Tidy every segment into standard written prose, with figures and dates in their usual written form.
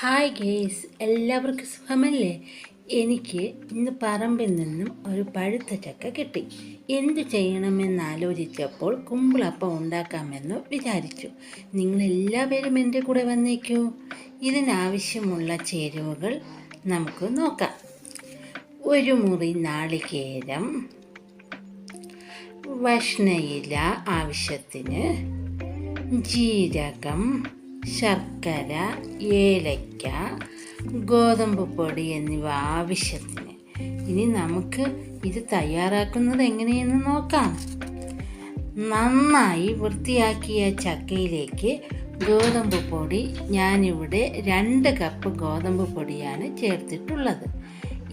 Hi guys, എല്ലാവർക്കും സുഖമല്ലേ? എനിക്ക് ഇന്ന് പറമ്പിൽ നിന്നും ഒരു പഴുത്ത ചക്ക കിട്ടി. എന്ത് ചെയ്യണമെന്നാലോചിച്ചപ്പോൾ കുമ്പിളപ്പം ഉണ്ടാക്കാമെന്ന് വിചാരിച്ചു. നിങ്ങളെല്ലാവരും എൻ്റെ കൂടെ വന്നേക്കൂ. ഇതിനാവശ്യമുള്ള ചേരുവകൾ നമുക്ക് നോക്കാം. ഒരു മുറി നാളികേരം, വഷ്ണയില ആവശ്യത്തിന്, ജീരകം, ശർക്കര, ഏലക്ക, ഗോതമ്പ് പൊടി എന്നിവ ആവശ്യത്തിന്. ഇനി നമുക്ക് ഇത് തയ്യാറാക്കുന്നത് എങ്ങനെയെന്ന് നോക്കാം. നന്നായി വൃത്തിയാക്കിയ ചക്കയിലേക്ക് ഗോതമ്പ് പൊടി ഞാനിവിടെ 2 കപ്പ് ഗോതമ്പ് പൊടിയാണ് ചേർത്തിട്ടുള്ളത്.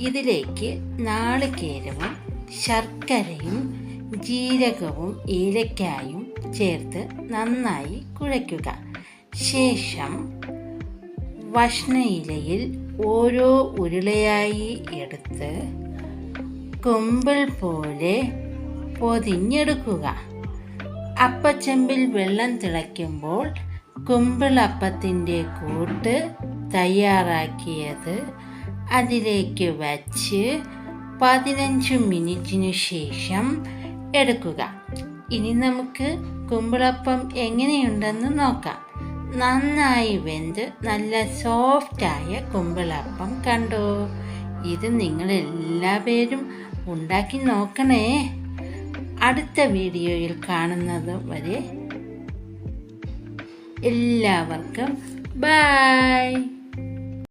ഇതിലേക്ക് നാളികേരവും ശർക്കരയും ജീരകവും ഏലക്കായും ചേർത്ത് നന്നായി കുഴയ്ക്കുക. ശേഷം വഷ്ണയിലയിൽ ഓരോ ഉരുളയായി എടുത്ത് കുമ്പിൾ പോലെ പൊതിഞ്ഞെടുക്കുക. അപ്പച്ചെമ്പിൽ വെള്ളം തിളയ്ക്കുമ്പോൾ കുമ്പിളപ്പത്തിൻ്റെ കൂട്ട് തയ്യാറാക്കിയത് അതിലേക്ക് വച്ച് 15 മിനിറ്റിനു ശേഷം എടുക്കുക. ഇനി നമുക്ക് കുമ്പിളപ്പം എങ്ങനെയുണ്ടെന്ന് നോക്കാം. നന്നായി വെന്ത് നല്ല സോഫ്റ്റായ കുമ്പിളപ്പം കണ്ടോ? ഇത് നിങ്ങളെല്ലാവരും ഉണ്ടാക്കി നോക്കണേ. അടുത്ത വീഡിയോയിൽ കാണുന്നത് വരെ എല്ലാവർക്കും ബൈ.